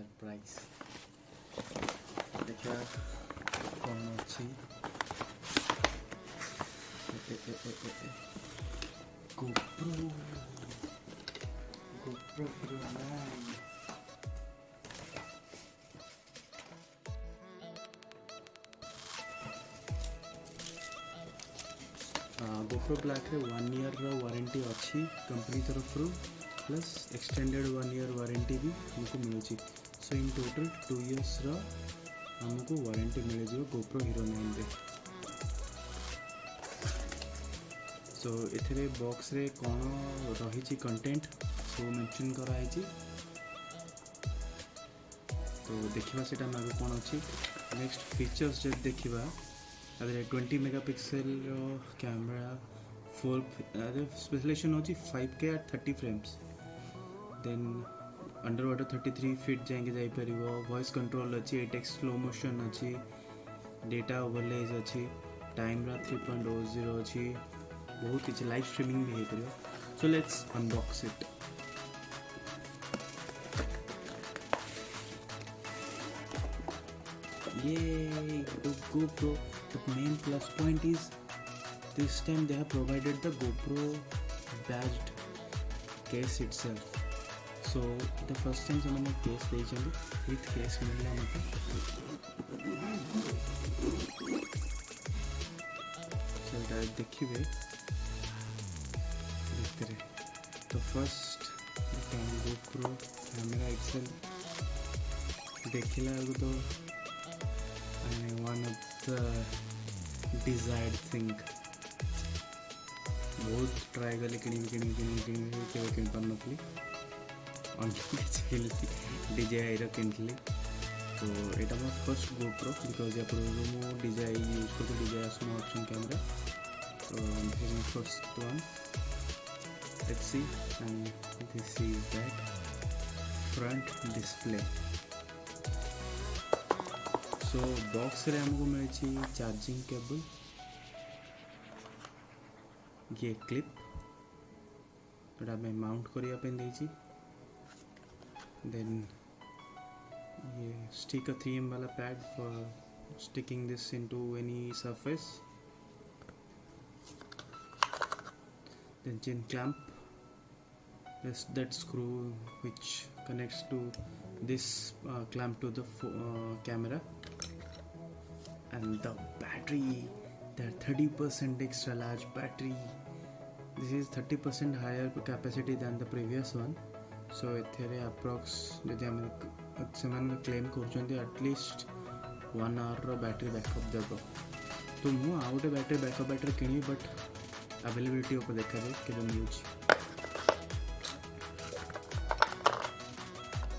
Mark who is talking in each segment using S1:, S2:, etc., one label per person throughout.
S1: Surprise देखा कौन अच्छी GoPro Hero9 GoPro Black रे 1 year वारंटी अच्छी कंपनी तरफ प्लस एक्सटेंडेड 1 year वारंटी भी हमको मिलूँ। सो इन टोटल 2 years हमको वारंटी मिल जाए GoPro Hero9 रे। सो एथरे बॉक्स रे कौन रही कंटेंट सब मेंशन कराई। तो देखा से कौन अच्छी नेक्स्ट फीचर्स जब देखा 20 मेगापिक्सल कैमरा फुल स्पेशलाइजेशन होची 5K at 30 frames then under water 33 feet जाएंगे जाई परिवो। वॉइस कंट्रोल अच्छी 8x स्लो मोशन अच्छी डेटा ओवरलेज अच्छी टाइम रा 3.00 अच्छी बहुत किसी लाइव स्ट्रीमिंग भी हो। So let's unbox it. Yay, GoPro. The main plus point is this time they have provided the GoPro badged case itself. So the first time someone case देइछन with case मिलला मते so that देखिबे इतरे तो first the GoPro camera itself देखिला तो one of the desired thing बहुत try कले किन पार नथली DJI किनी। तो यहाँ मोर फर्स्ट GoPro बिकज मो DJI यूज करते DJI स्मॉल एक्शन कैमरा। तो this is my first one. Let's see and this is that front display. So box रे हमको मिली चार्जिंग केबल ये क्लिप जोटा मैं माउंट करने देन ये स्टिक 3M वाला pad for sticking this into any surface then chin clamp that screw which connects to this clamp to the camera and the battery, the 30% extra large battery. This is 30% higher capacity than the previous one. So एथेरे approx जदि हम सेमान claim करछन्ती at least 1 hour रो battery backup देबो। तो मु आ गोटे बैटरी बैकअप बैटरी किनी बट अवेलेबिलिटी ऊपर देखा दे केबे मिलुछि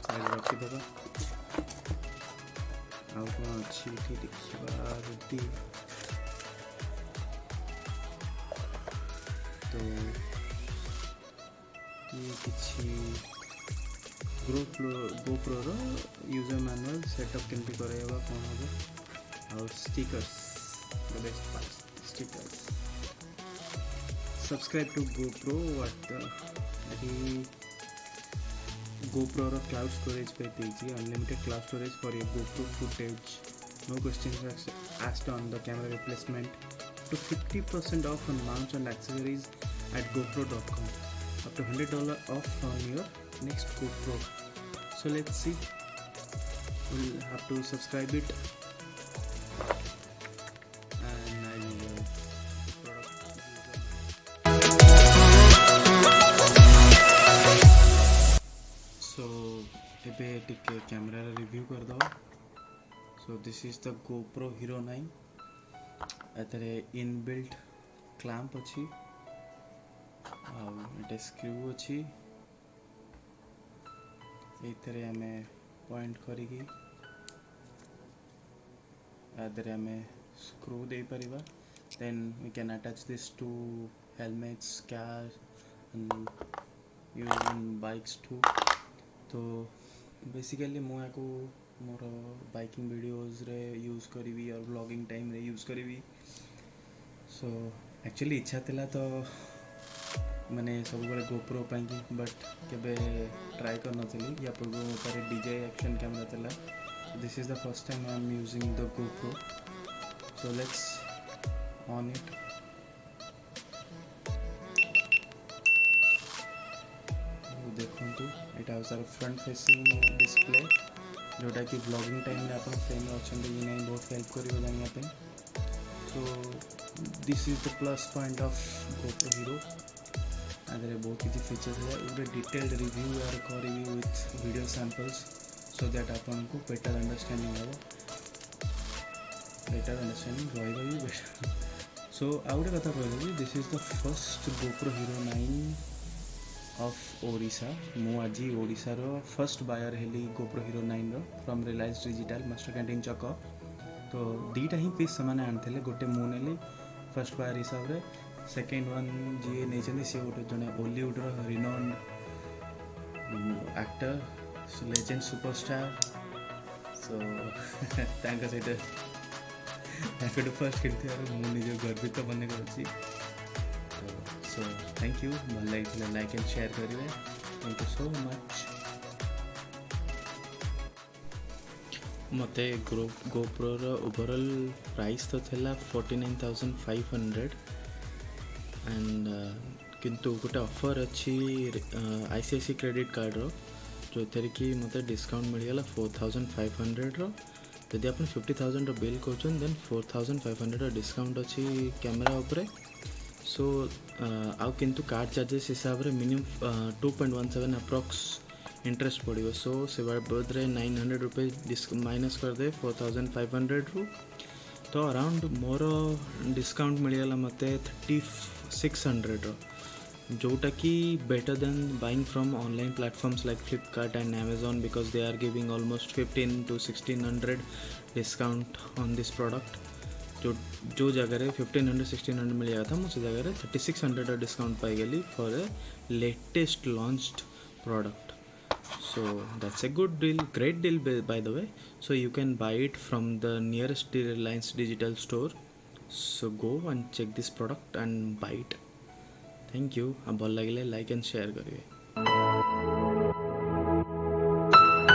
S1: साइड रखी देबा। आउ कौन अच्छी देखा रुटी तो ये किसी GoPro रो यूजर मैनुअल सेटअप केमती करेगा कौन हम और stickers the best part stickers. Subscribe to GoPro at the GoPro cloud storage पे दीजिए unlimited cloud storage for your GoPro footage. No questions asked on the camera replacement. To 50% off on mounts and accessories at GoPro.com. Up to $100 off on your next GoPro. So let's see. We'll have to subscribe it. And I will एबे टिके camera review कर दो। So this is the GoPro Hero9 एतरे inbuilt clamp अच्छी एटे screw अच्छी एतरे हमें point करिकी एतरे हमें स्क्रू दे परिबा। Then we can attach this to helmets car and use in bikes too. तो बेसिकली मो को मोर बाइकिंग वीडियोस रे यूज करी और ब्लॉगिंग टाइम रे यूज करी। सो एक्चुअली इच्छा थिला तो मैंने सब बड़े GoPro पाई बट केबे ट्राई कर नथली या पूर्व मोर DJI एक्शन कैमरा थिला. This is the first time I am using the GoPro. So let's on it. देखो एटा सार फ्रंट फेसिंग डिस्प्ले जोटा कि ब्लॉगिंग टाइम रे अपन फ्रेम रे अच्छे कि नहीं बहुत हेल्प करियो जानिया पे. So this is the plus point of GoPro Hero. आदरे बहुत किसी फीचर्स है उरे डिटेल्ड रिव्यू यार करी with video samples so that आपन को बेटर अंडरस्टैंडिंग हो भी बेटर. सो आउटे कथा कहली this is the first GoPro Hero 9 of Odisha. मु आज ओडिशा रो फर्स्ट बायर हेली GoPro Hero 9 रो from Reliance Digital Master Canteen Chhak. तो दीटा ही पीस से आनी गोटे मु नेली फर्स्ट बायर हिसाब से. सेकेंड वन जी नहीं सी गोटे जड़े Ollywood renowned actor legend superstar. So सहीट फर्स्ट किनी मुझे गर्वित मन कर. सो थैंक यू भल लगे लाइक एंड शेयर करेंगे. Thank you so much. मते GoPro रो ओवरऑल प्राइस तो थिला 49,500 एंड किंतु गोटे ऑफर अच्छी ICICI क्रेडिट कार्ड रो जो थे कि मते डिस्काउंट मिलगला 4,500 रो. यदि आप 50,000 रो बिल कर देन 4,500 डिस्काउंट अच्छी कैमेरा उपरे. सो आउ किंतु कार्ड चार्जेस हिसाब रे मिनिमम 2.17 अप्रॉक्स इंटरेस्ट पड़ो. सो से बदले 900 रुपीज माइनस कर दे 4,500 रु. तो अराउंड मोर डिस्काउंट मिलगला मत 3,600 रो जोटा कि better than buying from online platforms like Flipkart and Amazon because they are giving almost 15 to 1,600 discount on this product. जो जगह 1,500-1,600 मिल जाता था मुझे जगह 3,600 डिस्काउंट पाई गली for a latest launched product. So that's a good deal, great deal by the way. So you can buy it from the nearest Reliance digital store. So go and check this product and buy it. Thank you. अब भल लगे like and share करिए.